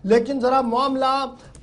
लेकिन जरा मामला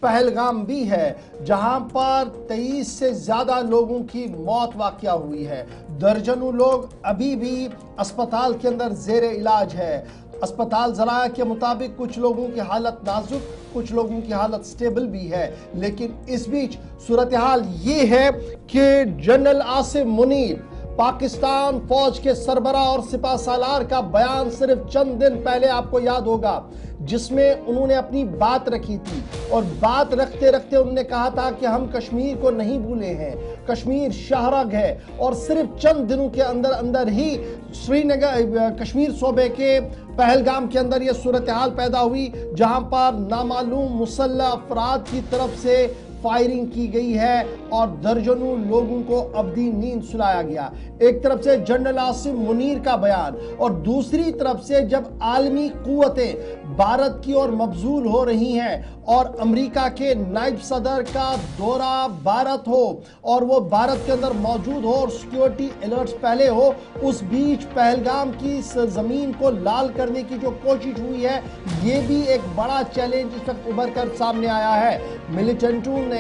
पहलगाम भी है, जहां पर 23 से ज्यादा लोगों की मौत वाक़या हुई है। दर्जनों लोग अभी भी अस्पताल के अंदर जेर इलाज है। अस्पताल जरा के मुताबिक कुछ लोगों की हालत नाजुक, कुछ लोगों की हालत स्टेबल भी है। लेकिन इस बीच सूरत हाल ये है कि जनरल आसिम मुनीर, पाकिस्तान फौज के सरबरा और सिपा सालार का बयान सिर्फ चंद दिन पहले आपको याद होगा, जिसमें उन्होंने अपनी बात रखी थी। और बात रखते रखते उन्होंने कहा था कि हम कश्मीर को नहीं भूले हैं, कश्मीर शाहरग है। और सिर्फ चंद दिनों के अंदर अंदर ही श्रीनगर, कश्मीर सूबे के पहलगाम के अंदर यह सूरत हाल पैदा हुई, जहां पर नामालूम मुसल्लह अफराद की तरफ से फायरिंग की गई है और दर्जनों लोगों को अब्दी नींद सुलाया गया। एक तरफ से जनरल आसिम मुनीर का बयान और दूसरी तरफ से जब आलमी कुव्वतें भारत की ओर मबजूल हो रही हैं और अमेरिका के नायब सदर का दौरा भारत हो और वो भारत के अंदर मौजूद हो और सिक्योरिटी अलर्ट्स पहले हो, उस बीच पहलगाम की जमीन को लाल करने की जो कोशिश हुई है, ये भी एक बड़ा चैलेंज इस वक्त उभर कर सामने आया है। मिलिटेंटों ने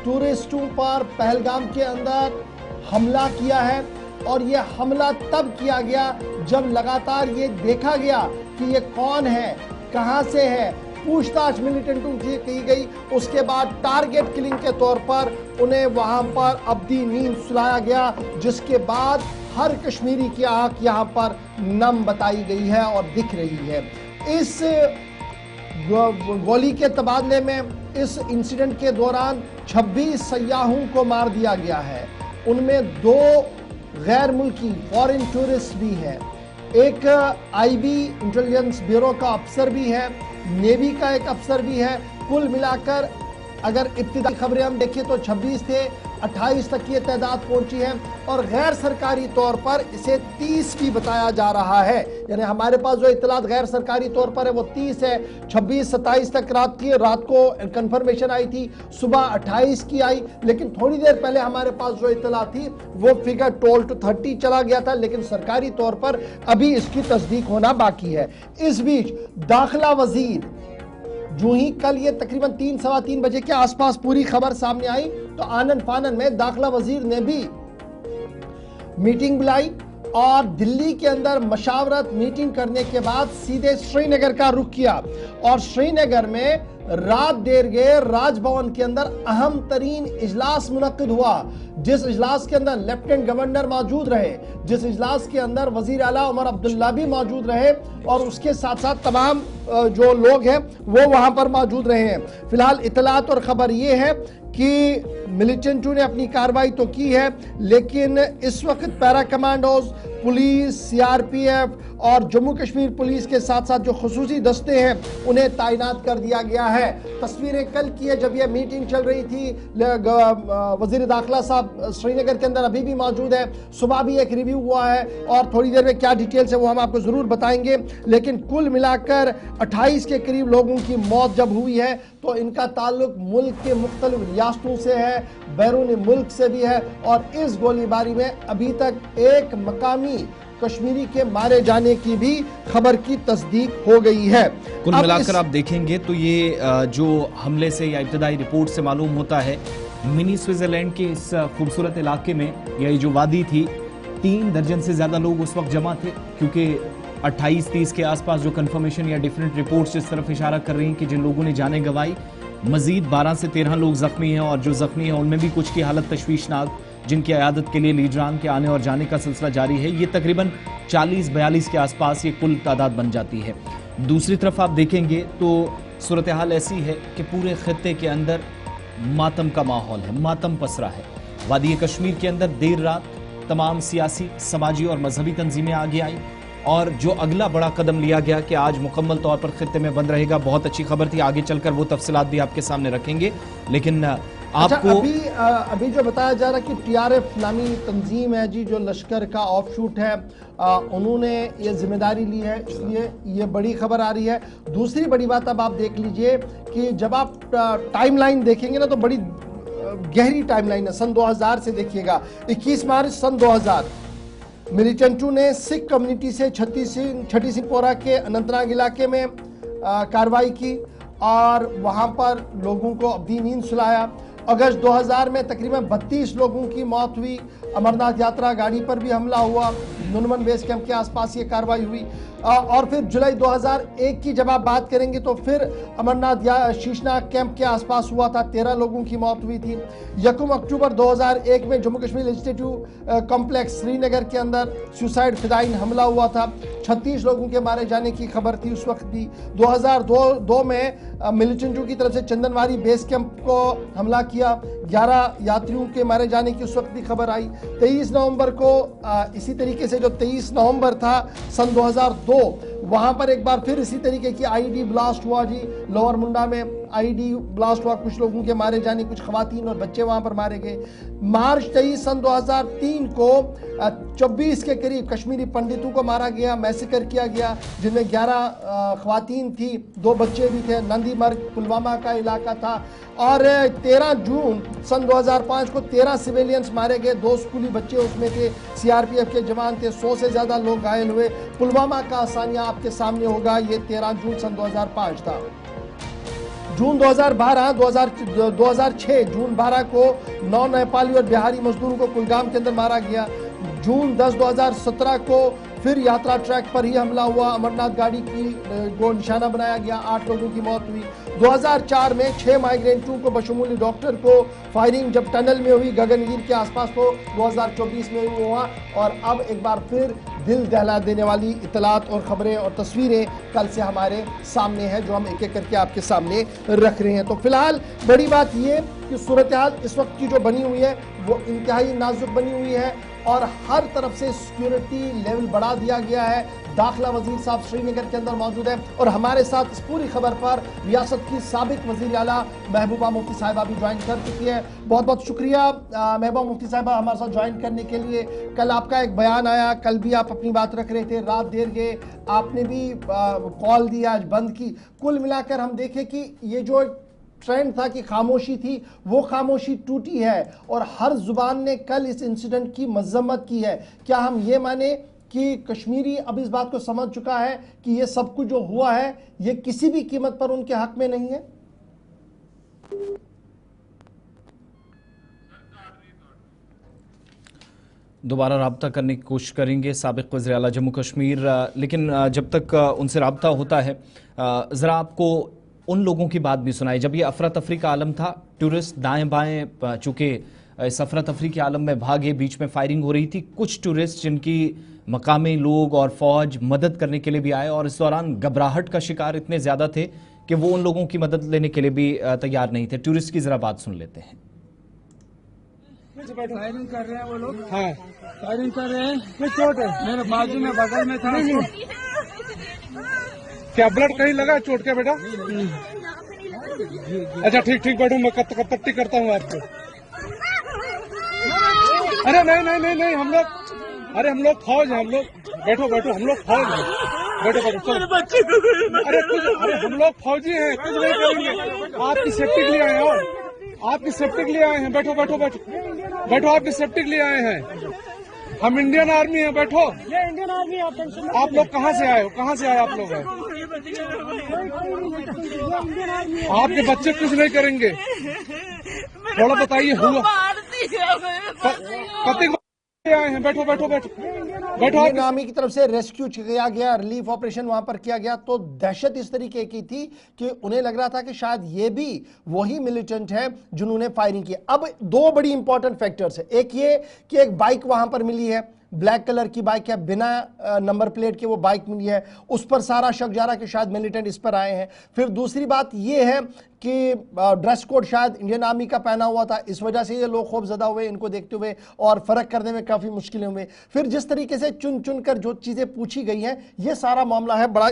टूरिस्टों पर पहलगाम के अंदर हमला किया है और ये हमला तब किया गया जब लगातार ये देखा गया कि ये कौन है, कहां से है, पूछताछ मिलिटेंटों से की गई। उसके बाद टारगेट किलिंग के तौर पर उन्हें वहां पर अब्दी नींद सुलाया गया, जिसके बाद हर कश्मीरी की आंख यहां पर नम बताई गई है और दिख रही है। इस गोली के तबादले में, इस इंसिडेंट के दौरान 26 सयाहों को मार दिया गया है। उनमें 2 गैर मुल्की फॉरेन टूरिस्ट भी हैं, एक आईबी इंटेलिजेंस ब्यूरो का अफसर भी है, नेवी का एक अफसर भी है। कुल मिलाकर अगर इब्तिदाई खबरें हम देखें तो 26 थे, 28 तक ये तादाद पहुंची है और गैर सरकारी तौर पर इसे 30 भी बताया जा रहा है। यानी हमारे पास जो इतलात गैर सरकारी तौर पर है वो 30 है। 26-27 तक रात को कंफर्मेशन आई थी, सुबह 28 की आई, लेकिन थोड़ी देर पहले हमारे पास जो इतला थी वो फिगर 12 to 30 चला गया था, लेकिन सरकारी तौर पर अभी इसकी तस्दीक होना बाकी है। इस बीच दाखिला वजीर, जो ही कल ये तकरीबन 3-3:15 बजे के आसपास पूरी खबर सामने आई, तो आनन फानन में दाखिला वजीर ने भी मीटिंग बुलाई और दिल्ली के अंदर मशावरत मीटिंग करने के बाद सीधे श्रीनगर का रुख किया। और श्रीनगर में रात देर गए राजभवन के अंदर अहम तरीन इजलास मुनक्किद हुआ, जिस इजलास के अंदर लेफ्टिनेंट गवर्नर मौजूद रहे, जिस इजलास के अंदर वजीर आला उमर अब्दुल्ला भी मौजूद रहे और उसके साथ साथ तमाम जो लोग हैं वो वहां पर मौजूद रहे हैं। फिलहाल इतलात और खबर ये है कि मिलिटेंटों ने अपनी कार्रवाई तो की है, लेकिन इस वक्त पैरा कमांडोज, पुलिस, सीआरपीएफ और जम्मू कश्मीर पुलिस के साथ साथ जो खुसूसी दस्ते हैं उन्हें तैनात कर दिया गया है। तस्वीरें कल की है जब यह मीटिंग चल रही थी, वजीर दाखिला साहब श्रीनगर के अंदर अभी भी मौजूद है। सुबह भी एक रिव्यू हुआ है और थोड़ी देर में क्या डिटेल्स है वो हम आपको जरूर बताएंगे। लेकिन कुल मिलाकर 28 के करीब लोगों की मौत जब हुई है तो इनका ताल्लुक मुल्क के मुख्तलिफ रियासतों से है, बैरून मुल्क से भी है। और इस गोलीबारी में अभी तक एक मकामी कश्मीरी के मारे जाने की भी खबर की तस्दीक हो गई है। कुल मिलाकर आप देखेंगे तो ये जो हमले से या इब्तदाई रिपोर्ट से मालूम होता है, मिनी स्विट्जरलैंड के इस खूबसूरत इलाके में, ये जो वादी थी, 3 दर्जन से ज्यादा लोग उस वक्त जमा थे, क्योंकि 28-30 के आसपास जो कंफर्मेशन या डिफरेंट रिपोर्ट्स इस तरफ इशारा कर रही हैं कि जिन लोगों ने जाने गंवाई, मजीद 12 से 13 लोग जख्मी हैं और जो जख्मी हैं उनमें भी कुछ की हालत तशवीशनाक, जिनकी अयादत के लिए लीडरान के आने और जाने का सिलसिला जारी है। ये तकरीबन 40-42 के आसपास ये कुल तादाद बन जाती है। दूसरी तरफ आप देखेंगे तो सूरत हाल ऐसी है कि पूरे खित्ते के अंदर मातम का माहौल है, मातम पसरा है। वादी कश्मीर के अंदर देर रात तमाम सियासी, समाजी और मजहबी तंजीमें आगे आई और जो अगला बड़ा कदम लिया गया कि आज मुकम्मल तौर पर खित्ते में बंद रहेगा, बहुत अच्छी खबर थी। आगे चलकर वो तफसीलात भी आपके सामने रखेंगे, लेकिन आपको अभी जो बताया जा रहा है कि टीआरएफ नामी तंजीम है जी, जो लश्कर का ऑफशूट है, उन्होंने ये जिम्मेदारी ली है, इसलिए ये बड़ी खबर आ रही है। दूसरी बड़ी बात अब आप देख लीजिए कि जब आप टाइमलाइन देखेंगे ना तो बड़ी गहरी टाइमलाइन है। सन 2000 से देखिएगा, 21 मार्च सन 2000 मिलिटेंटों ने सिख कम्युनिटी से छठी सिंहपोरा के अनंतनाग इलाके में कार्रवाई की और वहां पर लोगों को अपनी नींद सुलाया। अगस्त 2000 में तकरीबन 32 लोगों की मौत हुई। अमरनाथ यात्रा गाड़ी पर भी हमला हुआ। नुनवन बेस कैंप के आसपास ये कार्रवाई हुई। और फिर जुलाई 2001 की जब आप बात करेंगे तो फिर अमरनाथ शीशनाग कैंप के आसपास हुआ था, 13 लोगों की मौत हुई थी। 1 अक्टूबर 2001 में जम्मू कश्मीर लेजिस्लेटिव कॉम्प्लेक्स श्रीनगर के अंदर सुसाइड फिदाइन हमला हुआ था, 36 लोगों के मारे जाने की खबर थी उस वक्त भी। 2002 में मिलिटेंटों की तरफ से चंदनवारी बेस कैंप को हमला किया, 11 यात्रियों के मारे जाने की उस वक्त भी खबर आई। 23 नवंबर को इसी तरीके से जो 23 नवंबर था सन 2002, वहां पर एक बार फिर इसी तरीके की आईडी ब्लास्ट हुआ जी। लोअर मुंडा में आईडी ब्लास्ट हुआ, कुछ लोगों के मारे जाने, कुछ खवातीन और बच्चे वहां पर मारे गए। मार्च 23 सन 2003 को 24 के करीब कश्मीरी पंडितों को मारा गया, मैसेकर किया गया, जिनमें 11 खवातीन थी, 2 बच्चे भी थे। नंदीमर्ग पुलवामा का इलाका था। और 13 जून सन 2005 को 13 सिविलियंस मारे गए, 2 स्कूली बच्चे उसमें थे, सीआरपीएफ के जवान थे, 100 से ज्यादा लोग घायल हुए। पुलवामा का आसानियां आपके सामने होगा, ये 13 जून सन 2005 था। जून 2012 2006 जून 12 को 9 नेपाली और बिहारी मजदूरों को कुलगाम के अंदर मारा गया। जून 10 2017 को फिर यात्रा ट्रैक पर ही हमला हुआ, अमरनाथ गाड़ी को निशाना बनाया गया, 8 लोगों की मौत हुई। 2004 में 6 माइग्रेंटों को बशमूली डॉक्टर को फायरिंग जब टनल में हुई गगनगीर के आसपास, तो 2024 में हुआ। और अब एक बार फिर दिल दहला देने वाली इतलात और खबरें और तस्वीरें कल से हमारे सामने हैं, जो हम एक एक करके आपके सामने रख रहे हैं। तो फिलहाल बड़ी बात यह कि सूरत हाल इस वक्त की जो बनी हुई है वो इंतहाई नाजुक बनी हुई है और हर तरफ से सिक्योरिटी लेवल बढ़ा दिया गया है। दाखिला वजीर साहब श्रीनगर के अंदर मौजूद है और हमारे साथ इस पूरी खबर पर रियासत की साबिक वजीर आला महबूबा मुफ्ती साहिबा भी ज्वाइन कर चुकी है। बहुत बहुत शुक्रिया महबूबा मुफ्ती साहिबा हमारे साथ ज्वाइन करने के लिए। कल आपका एक बयान आया, कल भी आप अपनी बात रख रहे थे, रात देर गए, आपने भी कॉल दी, आज बंद की। कुल मिलाकर हम देखें कि ये जो ट्रेंड था कि खामोशी थी, वो खामोशी टूटी है और हर जुबान ने कल इस इंसिडेंट की मजम्मत की है। क्या हम ये माने कि कश्मीरी अब इस बात को समझ चुका है कि ये सब कुछ जो हुआ है ये किसी भी कीमत पर उनके हक में नहीं है? दोबारा रब्ता करने की कोशिश करेंगे साबिक वज़ीर आला जम्मू कश्मीर, लेकिन जब तक उनसे रब्ता होता है ज़रा आपको उन लोगों की बात भी सुनाई जब ये अफरा तफरी का आलम था। टूरिस्ट दाएं बाएं चूँकि इस अफरा तफरी के आलम में भागे, बीच में फायरिंग हो रही थी। कुछ टूरिस्ट जिनकी मकामी लोग और फौज मदद करने के लिए भी आए और इस दौरान घबराहट का शिकार इतने ज़्यादा थे कि वो उन लोगों की मदद लेने के लिए भी तैयार नहीं थे। टूरिस्ट की ज़रा बात सुन लेते हैं। फायरिंग कर रहे हैं वो लोग, हाँ फायरिंग कर रहे हैं। कुछ चोट है मेरे बाजू में, बगल में था। क्या ब्लड कहीं लगा चोट क्या बेटा? अच्छा ठीक ठीक बैठो, मैं पट्टी करता हूँ आपको। अरे नहीं नहीं नहीं नहीं, हम लोग, अरे हम लोग फौज हैं, हम लोग बैठो बैठो, हम लोग फौज हैं, बैठो बैठो चलो। अरे हम लोग फौजी हैं, कुछ नहीं करेंगे, आपकी सेफ्टी के लिए आए हैं, आपकी सेफ्टी के लिए आए हैं, बैठो बैठो बैठो बैठो, आपकी सेफ्टी के लिए आए हैं। हम इंडियन आर्मी हैं, बैठो। ये इंडियन आर्मी है। आप लोग कहाँ से आए हो? कहाँ से आए आप लोग? आपके बच्चे कुछ नहीं करेंगे, थोड़ा बताइए। हुआ कतिक आए हैं, बैठो बैठो बैठो बैठो। इंडियन आर्मी की तरफ से रेस्क्यू किया गया, रिलीफ ऑपरेशन वहां पर किया गया, तो दहशत इस तरीके की थी कि उन्हें लग रहा था कि शायद ये भी वही मिलिटेंट है जिन्होंने फायरिंग की। अब 2 बड़ी इंपॉर्टेंट फैक्टर्स है। एक ये कि एक बाइक वहां पर मिली है, ब्लैक कलर की बाइक है, बिना नंबर प्लेट के वो बाइक मिली है, उस पर सारा शक जा रहा है कि शायद मिलिटेंट इस पर आए हैं। फिर दूसरी बात ये है कि ड्रेस कोड शायद इंडियन आर्मी का पहना हुआ था, इस वजह से ये लोग खौफजदा हुए इनको देखते हुए और फर्क करने में काफ़ी मुश्किलें हुई। फिर जिस तरीके से चुन चुन कर जो चीज़ें पूछी गई हैं, ये सारा मामला है, बड़ा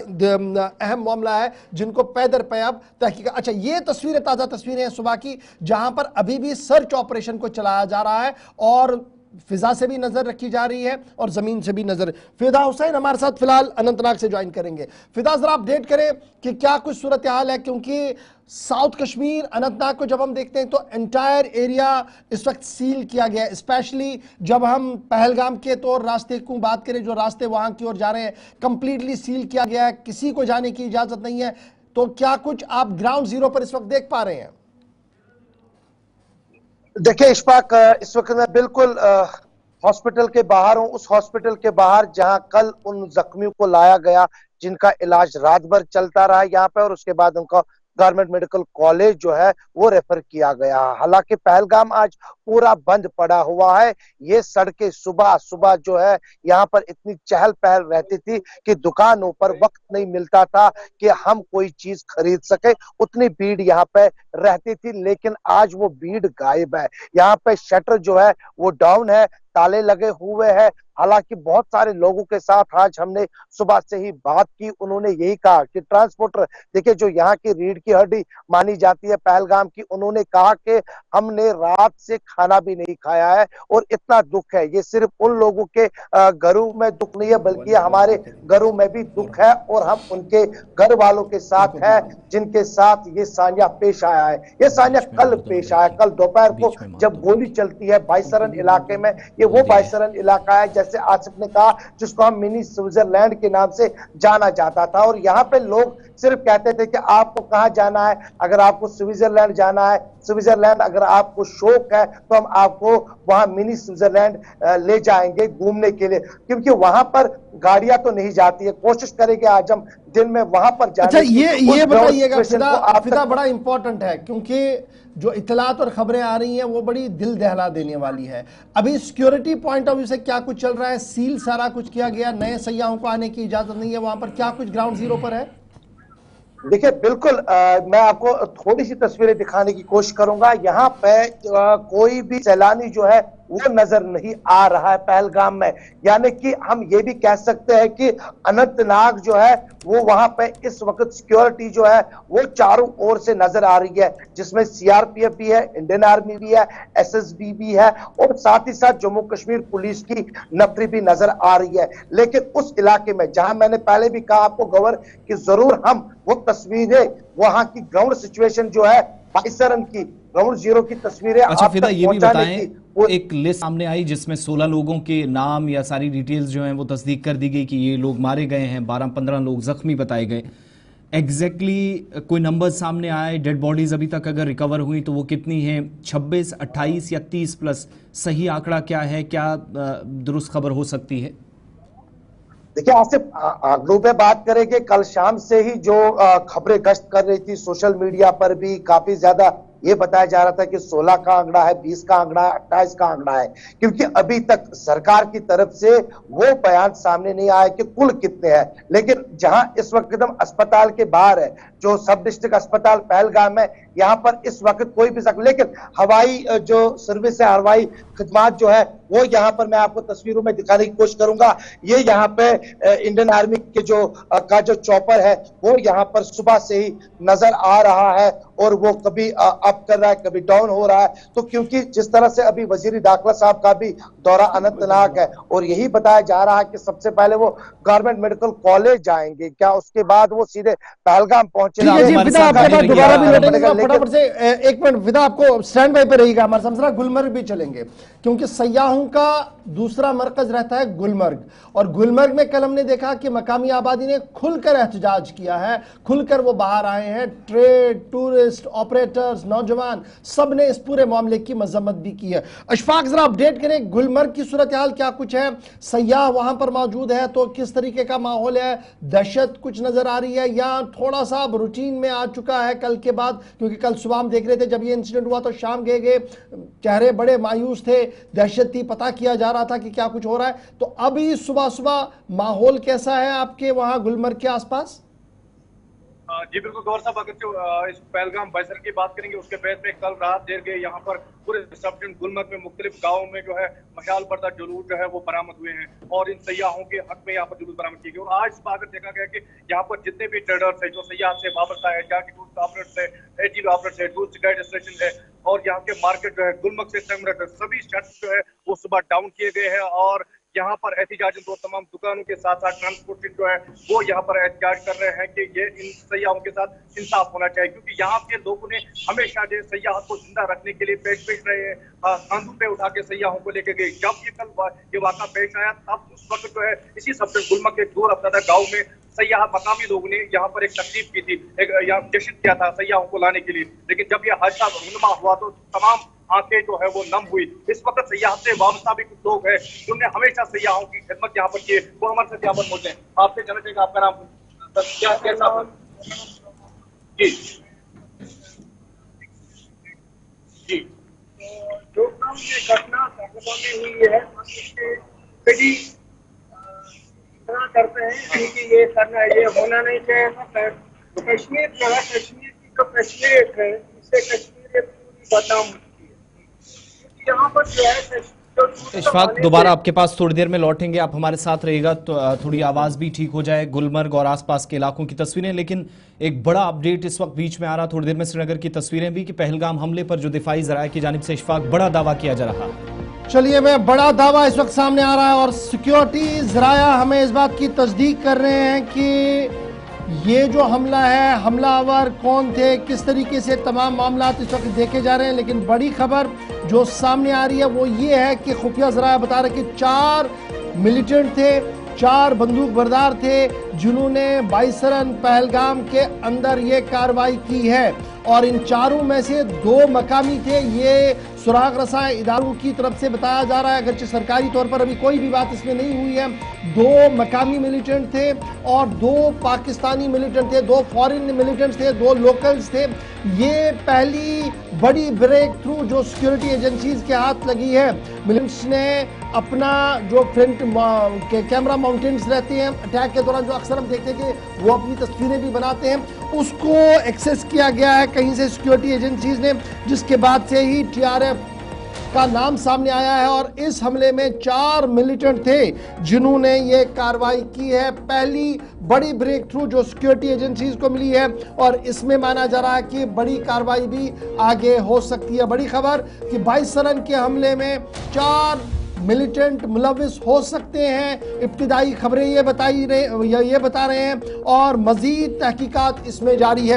अहम मामला है जिनको पै दर पै अब तहकीक। अच्छा, ये तस्वीरें, ताज़ा तस्वीरें हैं सुबह की, जहां पर अभी भी सर्च ऑपरेशन को चलाया जा रहा है और फिजा से भी नजर रखी जा रही है और जमीन से भी नजर। फिदा हुसैन हमारे साथ फिलहाल अनंतनाग से ज्वाइन करेंगे। फिदा, जरा अपडेट करें कि क्या कुछ सूरत हाल है, क्योंकि साउथ कश्मीर अनंतनाग को जब हम देखते हैं तो एंटायर एरिया इस वक्त सील किया गया है। स्पेशली जब हम पहलगाम के तो रास्ते की बात करें, जो रास्ते वहां की ओर जा रहे हैं, कंप्लीटली सील किया गया है, किसी को जाने की इजाजत नहीं है। तो क्या कुछ आप ग्राउंड जीरो पर इस वक्त देख पा रहे हैं? देखिए इशफाक, इस वक्त मैं बिल्कुल हॉस्पिटल के बाहर हूं, उस हॉस्पिटल के बाहर जहां कल उन जख्मियों को लाया गया जिनका इलाज रात भर चलता रहा यहाँ पे, और उसके बाद उनका गवर्नमेंट मेडिकल कॉलेज जो है वो रेफर किया गया। हालांकि पहलगाम आज पूरा बंद पड़ा हुआ है। ये सड़कें सुबह सुबह जो है यहाँ पर इतनी चहल पहल रहती थी कि दुकानों पर वक्त नहीं मिलता था कि हम कोई चीज खरीद सके, उतनी भीड़ यहाँ पे रहती थी। लेकिन आज वो भीड़ गायब है। यहाँ पे शटर जो है वो डाउन है, ताले लगे हुए हैं। हालांकि बहुत सारे लोगों के साथ आज हमने सुबह से ही बात की, उन्होंने यही कहा कि ट्रांसपोर्टर, देखिए जो यहाँ की रीढ़ की हड्डी मानी जाती है पहलगाम की, उन्होंने कहा कि हमने रात से खाना भी नहीं खाया है और इतना दुख है। ये सिर्फ उन लोगों के घरों में दुख नहीं है बल्कि हमारे घरों में भी दुख है, और हम उनके घर वालों के साथ है जिनके साथ ये सान्या पेश आया है। ये सान्या कल पेश आया, कल दोपहर को जब गोली चलती है बाईसरन इलाके में। ये वो बाईसरन इलाका है, जैसे आसिफ ने कहा, जिसको हम मिनी स्विट्जरलैंड के नाम से जाना जाता था। और यहाँ पे लोग सिर्फ कहते थे कि आपको कहाँ जाना है, अगर आपको स्विट्जरलैंड जाना है, स्विट्जरलैंड अगर आपको शौक है तो हम आपको वहां मिनी स्विट्जरलैंड ले जाएंगे घूमने के लिए, क्योंकि वहां पर गाड़ियां तो नहीं जाती है। कोशिश करेंगे आज हम दिन में वहां पर जाने। अच्छा, ये बताइएगा फिदा, बड़ा इंपॉर्टेंट है क्योंकि जो इतलात और खबरें आ रही हैं वो बड़ी दिल दहला देने वाली है। अभी सिक्योरिटी पॉइंट ऑफ व्यू से क्या कुछ चल रहा है? सील सारा कुछ किया गया, नए सयाहों को आने की इजाजत नहीं है, वहां पर क्या कुछ ग्राउंड जीरो पर है? देखिए बिल्कुल, मैं आपको थोड़ी सी तस्वीरें दिखाने की कोशिश करूंगा। यहाँ पे कोई भी सैलानी जो है वो नजर नहीं आ रहा है पहलगाम में। यानी कि हम ये भी कह सकते हैं कि अनंतनाग जो है वो वहां पे इस वक्त सिक्योरिटी जो है वो चारों ओर से नजर आ रही है, जिसमें सीआरपीएफ भी है, इंडियन आर्मी भी है, एसएसबी भी है, और साथ ही साथ जम्मू कश्मीर पुलिस की नफरी भी नजर आ रही है। लेकिन उस इलाके में जहां मैंने पहले भी कहा आपको गवर कि जरूर हम वो तस्वीरें, वहां की ग्राउंड सिचुएशन जो है बाईसरन की ग्राउंड जीरो की तस्वीरें। अच्छा फिदा, ये भी बताएं, एक लिस्ट सामने आई जिसमें 16 लोगों के नाम या सारी डिटेल्स जो हैं वो तस्दीक कर दी गई कि ये लोग मारे गए हैं, 12-15 लोग जख्मी बताए गए। एग्जैक्टली कोई नंबर सामने आए? डेड बॉडीज अभी तक अगर रिकवर हुई तो वो कितनी हैं? 26, 28 या 30 प्लस? सही आंकड़ा क्या है? क्या दुरुस्त खबर हो सकती है? देखिए आसिफ, आंकड़ों पे बात करेंगे, कल शाम से ही जो खबरें गश्त कर रही थी सोशल मीडिया पर भी काफी ज्यादा ये बताया जा रहा था कि 16 का आंकड़ा है, 20 का आंकड़ा है, 28 का आंकड़ा है, क्योंकि अभी तक सरकार की तरफ से वो बयान सामने नहीं आया कि कुल कितने हैं। लेकिन जहां इस वक्त एकदम अस्पताल के बाहर है, जो सब डिस्ट्रिक्ट अस्पताल पहलगाम है, यहाँ पर इस वक्त कोई भी लेकिन हवाई जो सर्विस है, हवाई खिदमत जो है वो यहाँ पर मैं आपको तस्वीरों में दिखाने की कोशिश करूंगा। ये यहाँ पे इंडियन आर्मी के जो चॉपर है वो यहाँ पर सुबह से ही नजर आ रहा है, और वो कभी अप कर रहा है, कभी डाउन हो रहा है। तो क्योंकि जिस तरह से अभी वजीर दाखिला साहब का भी दौरा अनंतनाग है, और यही बताया जा रहा है कि सबसे पहले वो गवर्नमेंट मेडिकल कॉलेज जाएंगे, क्या उसके बाद वो सीधे पहलगाम पहुंचे। फटाफट से एक मिनट विदा, आपको स्टैंड बाई पे रहिएगा, हमारे साथ गुलमर्ग भी चलेंगे क्योंकि सयाहों का दूसरा मरकज रहता है गुलमर्ग। और गुलमर्ग में कल हमने देखा कि मकामी आबादी ने खुलकर एहतजाज किया है, खुलकर वो बाहर आए हैं। ट्रेड, टूरिस्ट, ऑपरेटर्स, नौजवान, सब ने इस पूरे मामले की मजम्मत भी की है। अशफाक जरा अपडेट करें, गुलमर्ग की सूरत हाल क्या कुछ है? सयाह वहां पर मौजूद है तो किस तरीके का माहौल है? दहशत कुछ नजर आ रही है या थोड़ा सा रूटीन में आ चुका है कल के बाद? क्योंकि कल सुबह हम देख रहे थे जब ये इंसिडेंट हुआ तो शाम गए चेहरे बड़े मायूस थे, दहशत थी, पता किया जा रहा था कि क्या कुछ हो रहा है। तो अभी सुबह सुबह माहौल कैसा है आपके वहां गुलमर्ग के आसपास? जी बिल्कुल गौर साहब, अगर इस पहलगाम बाईसर की बात करेंगे उसके बेस में कल रात देर गए यहाँ पर पूरे सब डिवीजन गुलमर्ग में मुख्तलिफ गाँव में जो है मशाल बरदार जुलूस जो है वो बरामद हुए हैं, और इन सयाहों के हक में यहाँ पर जुलूस बरामद किए गए। और आज सुबह अगर देखा गया कि यहाँ पर जितने भी ट्रेडर्स है, जो सयाह से वाबस्ता है, जहाँ के टूरिस्ट ऑपरेटर्स है, एजीबी ऑपरेटर्स है, टूरिस्ट गाइड स्टेशन है, और यहाँ के मार्केट जो है गुलमर्ग से तंगमरग, सभी शटर जो है वो सुबह डाउन किए गए हैं। और यहाँ पर एहतिजाजन तो तमाम दुकानों के साथ साथ ट्रांसपोर्टेशन जो है वो यहाँ पर एहतिजाज कर रहे हैं कि ये इन सयाहों के साथ इंसाफ होना चाहिए, क्योंकि यहाँ के लोगों ने हमेशा जो सयाह को जिंदा रखने के लिए पेश रहे हैं, कांधों पे उठा के सयाहों को लेके गए। जब ये कल ये वाक़ा पेश आया तब उस वक्त जो है इसी सबसे गुलमर्ग के दूर अफ्तादा गाँव में सयाह मकामी लोगों ने यहाँ पर एक तकलीफ की थी, एक यहाँ जश्न किया था सयाहों को लाने के लिए, लेकिन जब ये हादसा रुनुमा हुआ तो तमाम आंखें जो है वो नम हुई। इस वक्त सयाह से वाबस्ता भी कुछ लोग हैं जिन्होंने हमेशा सयाहों की खिदमत यहाँ पर की है, वो हमारे साथ यहाँ पर मौजूद हैं। आपसे जानना चाहिए आपका नाम क्या कैसा जी जी। जो काम ये घटना सागवा में हुई है कभी करते हैं क्योंकि ये करना ये होना नहीं चाहिए। कश्मीर जो है, कश्मीर की जो कश्मीरियत है, इससे कश्मीरियत पूरी बदनाम होती है। यहाँ पर जो है इशफाक, दोबारा आपके पास थोड़ी देर में लौटेंगे, आप हमारे साथ रहिएगा तो थोड़ी आवाज भी ठीक हो जाए। गुलमर्ग और आसपास के इलाकों की तस्वीरें, लेकिन एक बड़ा अपडेट इस वक्त बीच में आ रहा, थोड़ी देर में श्रीनगर की तस्वीरें भी कि पहलगाम हमले पर जो दिफाई जराये की जानिब से इशफाक बड़ा दावा किया जा रहा। चलिए, मैं बड़ा दावा इस वक्त सामने आ रहा है और सिक्योरिटी जराया हमें इस बात की तस्दीक कर रहे हैं कि ये जो हमला है, हमलावर कौन थे, किस तरीके से तमाम मामला इस वक्त देखे जा रहे हैं। लेकिन बड़ी खबर जो सामने आ रही है वो ये है कि खुफिया जराया बता रहे कि 4 मिलिटेंट थे, 4 बंदूक बरदार थे जिन्होंने बाईसरन पहलगाम के अंदर ये कार्रवाई की है और इन 4 में से 2 मकामी थे। ये सुराग रसा इदारों की तरफ से बताया जा रहा है, अगरचे सरकारी तौर पर अभी कोई भी बात इसमें नहीं हुई है। 2 मकामी मिलिटेंट थे और 2 पाकिस्तानी मिलिटेंट थे, 2 फॉरेन मिलिटेंट्स थे, 2 लोकल्स थे। ये पहली बड़ी ब्रेक थ्रू जो सिक्योरिटी एजेंसीज के हाथ लगी है। मिलिटेंट्स ने अपना जो फ्रंट के कैमरा माउंटेन्स रहते हैं अटैक के दौरान, जो अक्सर हम देखते हैं कि वो अपनी तस्वीरें भी बनाते हैं, उसको एक्सेस किया गया है कहीं से सिक्योरिटी एजेंसीज ने, जिसके बाद से ही TRF का नाम सामने आया है। और इस हमले में 4 मिलिटेंट थे जिन्होंने ये कार्रवाई की है। पहली बड़ी ब्रेक थ्रू जो सिक्योरिटी एजेंसीज को मिली है और इसमें माना जा रहा है कि बड़ी कार्रवाई भी आगे हो सकती है। बड़ी खबर कि बाईसरन के हमले में 4 मिलिटेंट मुलविस हो सकते हैं, इब्तिदाई खबरें ये बता रहे हैं और मजीद तहकीकात इसमें जारी है।